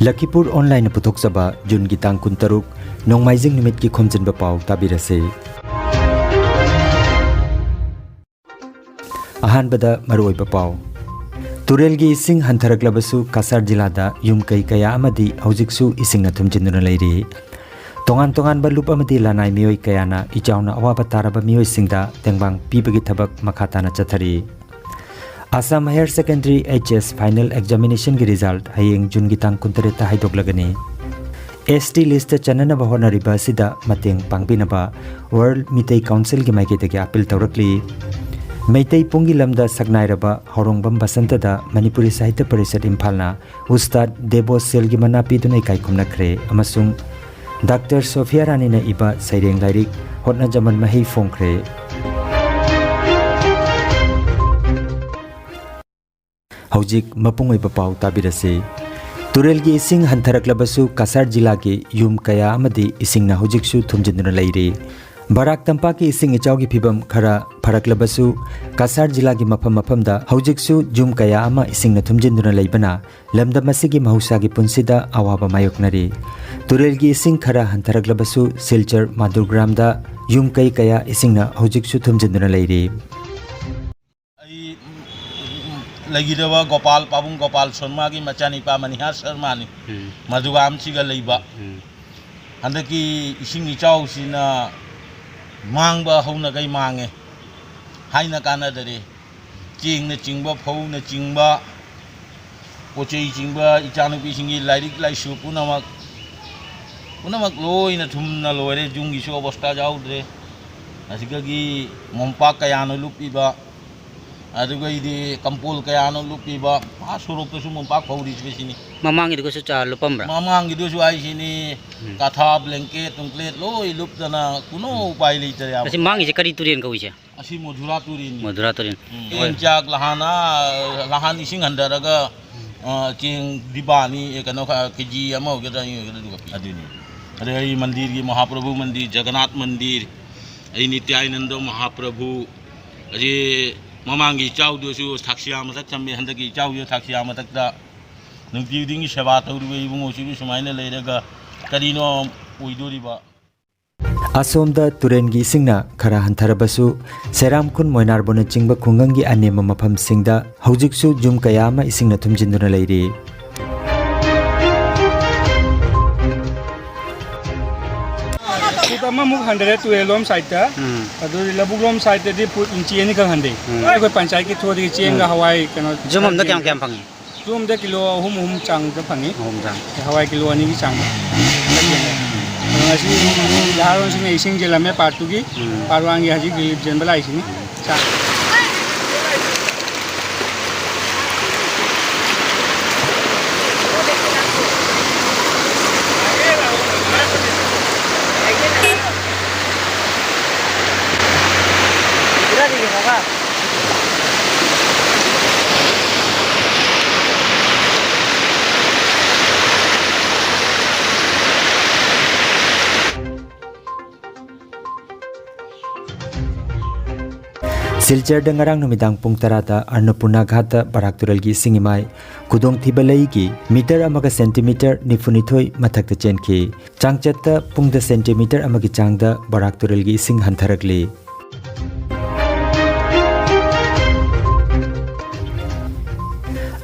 Lakhipuronline puthokjaba June gi tang 16 nongmaijing numit ki Khomjinba Pao tabirase. Ahanbada maroiba Pao Turel gi ising hantharaklabasu Kasar jilada yum kai kaya amadi haujiksu ising na thumjinduna leiri. Tongan ba lup amadi lanai mioi kayana ichauna awaba taraba mioi singda tengbang pibagi thabak makhatana chathari. Assam Higher Secondary HS Final Examination ki result hayeng June gi tang 13 ta haidoklagani. ST list chanana ba honariba sida mateng pangpinaba World Mitei Council gi maiketagi appeal tawrakli. Meitei pungi lamda sagnairaba horongbam basantada Manipuri Sahitya Parishad Imphalna Ustad Debo Selgi manapi dunai kai khumnakre amasung Dr. Sophia Rani na iba saireng lairik hotna jaman mahei fongkre. Haujik mapungoi Pao tabirase. Turel gi ising hantharaklabasu Kasar jila gi yum kaya amadi ising na haujiksu thumjinduna leiri. Barak Tampak ki ising ichau gi phibam khara pharaklabasu Kasar jila gi mafam da haujiksu jum kaya ama ising na thumjinduna leibana lamdam asigi mahusa gi punsida awaba mayoknari. Turel gi ising khara hantharaklabasu Silchar Madurgram da yum kai kaya ising na haujiksu thumjinduna leiri. Lagidaba Gopal Pabung Gopal Sharma ki machani pa Maniha Sharma ni Madugam chiga leiba handaki ising ichau sina mangba hauna gai mange haina kana dare ching na chingba phau na chingba pochei chingba ichanu pi singi lairik laisu punamak loi na thumna loire jungi so obostha jaudre asiga gi mompa kayano lupiba aduga idi kampul kayano lupiba asurok to sumom pak pauri sini mamang idu su cha lupam bra mamang idu su ai sini katha blanket tungklet loi lup dana kuno upai le tare asi mang ise kari turien ka uise asi modhura turin enjak lahan ising handaraga king dibani ekano kg ama ogeda aduni ade ai mandir gi Mahaprabhu mandir Jagannath mandir ai Nityananda Mahaprabhu aje Mamangi chau dosu taksiya matak chambe handaki chau yo taksiya matak da nungti dingi seba tawruwe ibungo siru sumaina leiraga karino uiduriba. Asomda Turen gi isingna khara hantharabasu Seram Khun Moinarbona chingba khungangi anema mafam singda haujiksu jum kayama isingna thumjinduna leiri. Tama muk handre tu elom side ta adu labugrom side di put inchi ani ka hande ko panchayat ki thodi chenga hawai kana jumam da kyam phangi jum da kilo hum chang da phangi hawai kilo ani ki chang ngasi daron sing ising jela me patu gi parwangi haji gi jen bala isini cha Silchar dengarang numidang pung tarata Annapurna Ghata Barak Turel gi singimai kudong thibalai gi meter amaga centimeter nifunithoi mathakta chenki changchatta pungda centimeter amagi changda Barak Turel gi sing hantharakli.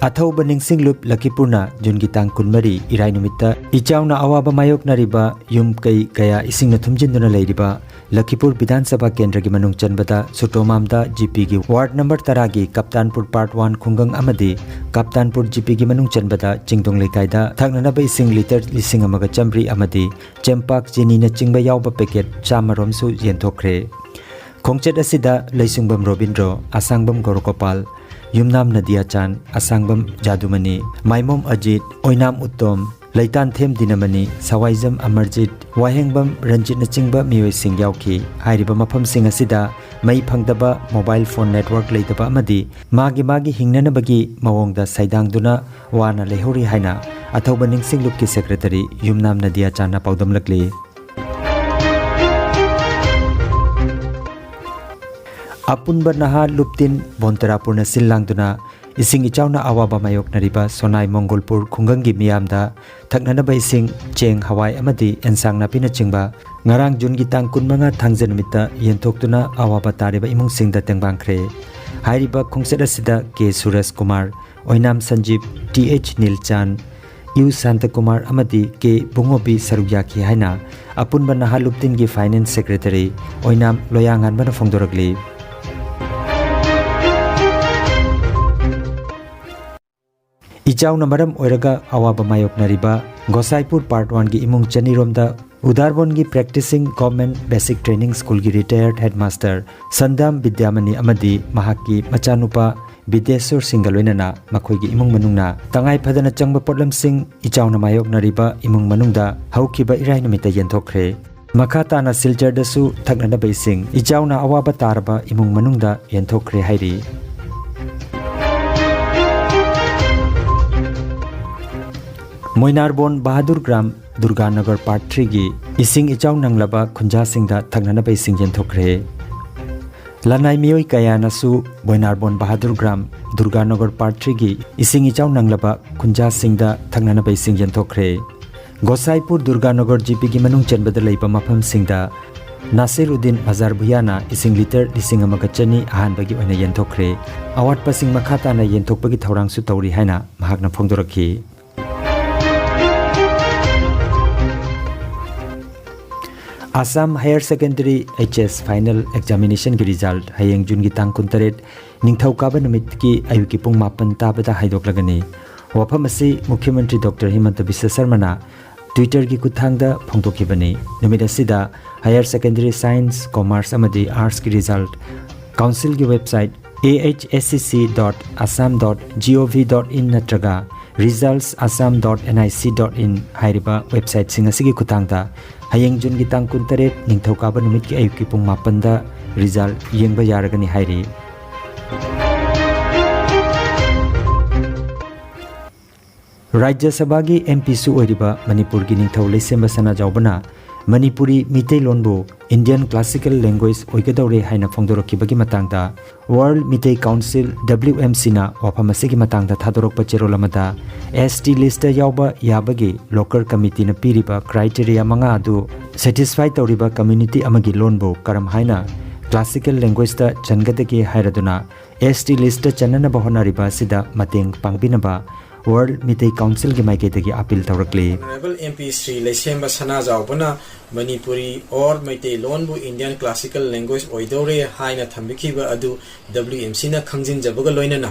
Athauba ningsing lup Lakhipurna June gi tang 13 irai numitta ichauna awaba mayok nariba yum kai kaya ising na thumjinduna leiriba Lakhipur Vidhan Sabha Kendra gi manung chanbada Sutomamda GP gi ward number 10 gi Kaptanpur part 1 khungang amadi Kaptanpur GP gi manung chanbada Chingdong lekaida thaknana ba ising liter lising amaga chamri amadi Chempak Jini na chingba yawba packet chamarom su yenthokre. Khongchet asida Leisungbam Robindro Asangbam Gorokopal Yumnam Nadia Chan Asangbam Jadumani Maimom Ajit Oinam Uttom Laitan Them Dinamani Sawaizam Amarjit Wahengbam Ranjit Nachingba Mioi Sing Yauki Hairiba Mafam Sing asida Mai Phangdaba mobile phone network leitaba amadi magi hingnanabagi mawongda saidangduna wana lehori haina athauba ningsing lupki secretary Yumnam Nadia Chana paudamlakli. Apunba naha luptin Bontarapurna Silangduna ising ichauna awaba mayoknariba Sonai Mongolpur khungangi miyamda thaknanaba ising cheng hawai amadi ensang napina chingba ngarang June gi tang kunmanga thangjanumita yentoktuna awaba tariba imungsingda tengbangkhre hairiba khungset asida K Suresh Kumar Oinam Sanjeev TH Nilchan U Santa Kumar amadi K Bungobi Sarugyaki haina apunba nahaluptin gi Finance Secretary Oinam Loyangan bana phongdoragli Ichau namaram oiraga awaba mayoknariba Gosaipur Part 1 gi imung chaniromda Udarbon gi Practicing Government Basic Training School gi Retired Headmaster Sandam Bidyamani amadi mahaki machanupa Bidesur Singaloinana makhoi gi imung manungna tangai phadana changba potlam sing ichau na mayoknariba imung manungda haukiba irai numita yenthokre makata na siljar dasu thaknana beising ichau na awaba tarba imung manungda yenthokre hairi Moinarbon Bahadur Gram Durganagar Part 3 gi ising ichau nanglaba khunja singda thaknana beising yenthokre Lanai miyoi kaya nasu Moinarbon Bahadur Gram Durganagar Part 3 gi ising ichau nanglaba khunja singda thaknana beising yenthokre Gosaipur Durganagar GP gi manung chenbada leiba mafam singda Nasiruddin Azar Bhuyana ising liter lising amagachani ahan bagi oina yenthokre awat pasing makhata na yenthokbagi thorang su tawri haina mahakna phongdorakhi Assam Higher Secondary HS Final Examination ki result hayeng June gi tang 18 ningthaukaba numit ki ayuki pung 8 tabada haidoklagani wafam asi Mukhyamantri Dr. Himanta Biswa Sarma na Twitter gi kuthangda phongdokibani numit asida Higher Secondary Science Commerce amadi Arts ki result Council ki website ahscc.assam.gov.in natraga results.assam.nic.in hairiba website sing asigi kuthangda hayeng June gi tang 18 ningthaukaba numit ki ayuki pung 8 da result yengba yaragani hairi Rajya Sabha gi MP su oiriba Manipur gi ningthau leisemba sana jawbana Manipuri Mitei Lonbo Indian Classical Language oigadore haina phongdorokibagi matangda World Mitei Council WMC na wafamasigi matangda thadorokpa cherolamada ST list yauba yabagi local committee na piriba criteria manga adu satisfy tawriba community amagi lonbo karam haina classical language ta changadagi hairaduna ST list chanana bahonariba sida mateng pangbinaba World Mitei Council ki maiketagi appeal tawrakli Honorable MP Sri Leisemba Sana Jaubana Manipuri or Mitei Lonbu Indian Classical Language oidore haina thambikiba adu WMC na khangjinjabaga loinana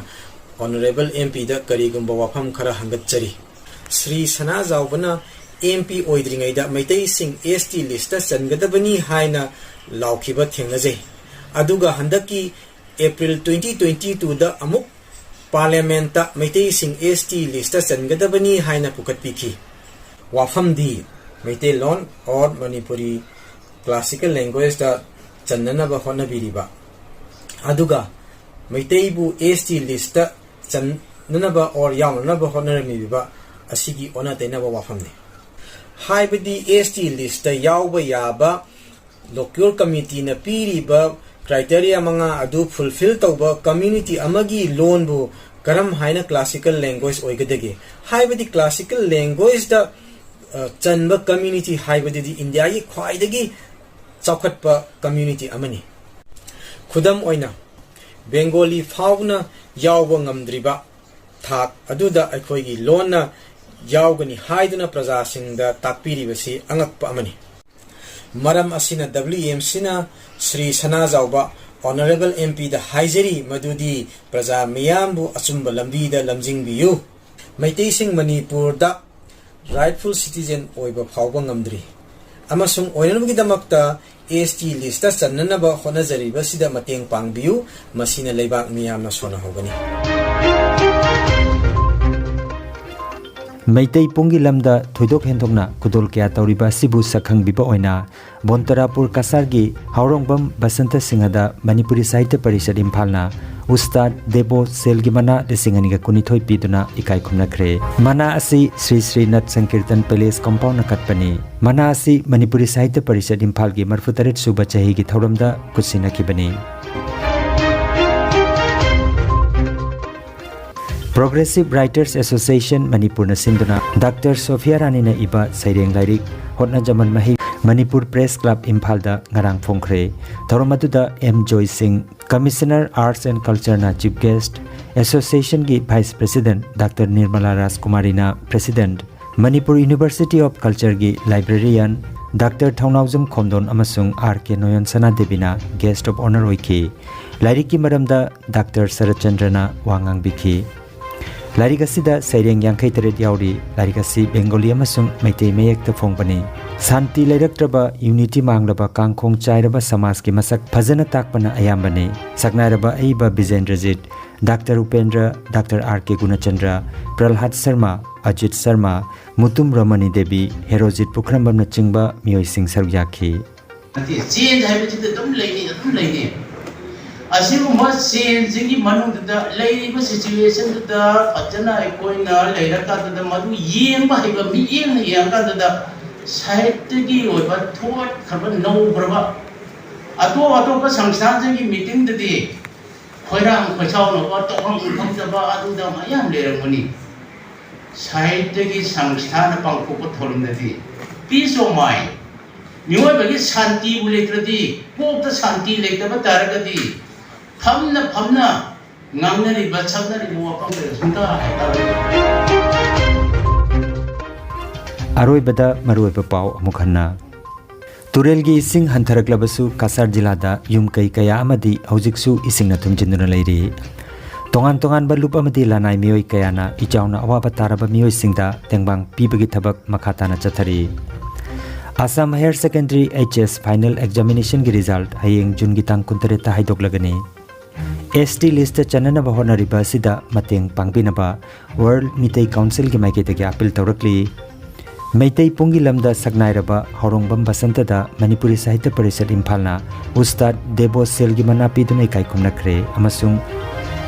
Honorable MP da karigumba wafam khara hangatchari Sri Sana Jaubana MP oidringaida Mitei sing ST list changadabani haina laukhiba thengnaje aduga handaki April 2022 da amuk Parliament ta Mitei sing ST list changadabani haina pukat piki wafam di Mitei Lon or Manipuri classical language ta channana ba hona biriba aduga Mitei bu ST list channana ba or yauna ba hona mibiba asigi ona tena ba wafam ne haibadi ST list yauba yaba local committee na piriba criteria manga adu fulfill tauba community amagi loan bu karam haina classical language oigadege haibadi classical language da chanba community haibadi di India gi khwaidagi chawkhatpa community amani khudam oina Bengali fauna yawba ngamdriba thak aduda akhoi gi loan na yawgani haiduna praja singda takpiribasi angakpa amani Maram asina WMC na Sri Sana Jauba Honorable MP da Haijari Madudi Praja Miyambu Achumba Lambi da Lamjingbiyu Maitei Sing Manipur da rightful citizen oiba phawba ngamdri amasung oinanbugi damakta ST list channanaba honajariba sida mateng pangbiyu masina leibak miyamna sona hogani Maitei Pungi Lamda Thuidok Hendokna Kudol Kya Tauriba Sibu Sakhang Biba Oina Bontarapur Kasargi Haurongbam Basanta Singhada Manipuri Sahitya Parishad Imphalna Ustad Debo Selgimana Desinganiga Kunithoi Piduna Ikai Khumnakre Mana Asi Sri Sri Nat Sankirtan Palace Compound Nakatpani Mana Asi Manipuri Sahitya Parishad Imphalgi Marfutaret Suba Chahi Gi Thauramda Kusinakibani Progressive Writers Association Manipur na sinduna Dr. Sophia Rani na iba saireng lairik hotna jaman mahi Manipur Press Club Imphal da ngarang phongkhre thoromatu da M Joy Singh Commissioner Arts and Culture na Chief Guest Association gi Vice President Dr. Nirmala Rajkumari na President Manipur University of Culture gi Librarian Dr. Thaunaujam Khomdon amasung R.K. Noyon Sana Devina Guest of Honor oiki lairik ki maramda Dr. Sarachandra na wangang bikhi lairik asida saireng yangkai teret yauri lairik asi Bengali amasung maitei mayek ta phongpani Santi Lairaktraba Unity Manglaba Kangkhong Chairaba Samaj ki masak phajana takpana ayambane saknairaba aiba Bijendrajit Dr. Upendra Dr. R.K. Gunachandra Pralhad Sharma Ajit Sharma Mutum Ramani Devi Herojit Pukhrambam na chingba miyoi sing saruk yakhi change haibachida dum leini asiguma change gi manungda leiriba situation da phajana koina leiraka da madu yengba haiba mi yengka da साहित्य thought खब नौब्रब अतोप अतोप संस्थान की meeting खोरांग खोसाउनब तौरब ma'am लेरमनी साहित्य की संस्थान पांथोप थोरमदी peace of mind मियोबगी शांति लेत्रदी कोकता शांति लेतब तारगदी फमना फमना ngamnariba chaknariba wapam sunta Aroibada maruiba pau amukhanna Turelgi ising hantharaklabasu Kasar jilada yumkai kaya amadi haujiksu isingna thumjinduna leiri tongan tongan ba lup amadi lanai mioi kayana ichauna awaba taraba mioi singda tengbang pibagi thabak makhatana chathari Assam Higher Secondary HS Final Examination gi result hayeng June gi tang 19 ta haidoklagani ST list chanana ba honariba sida mateng pangbinaba World Mitei Council gi maikete gi appeal tawrakli Meitai Pungi Lamda Sagnairaba Horongbam Basantada Manipuri Sahitya Parishad Imphalna Ustad Debo Selgi Manapi Dunai Kaikum Nakre Amasung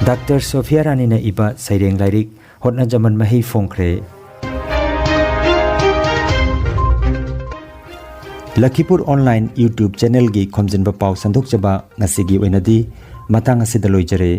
Dr. Sophia Rani na iba saireng lairik hotna jaman mahi phongkhre Lakhipuronline YouTube channel gi Khomjinba Pao sandok jaba ngasigi oinadi matang asidaloi jare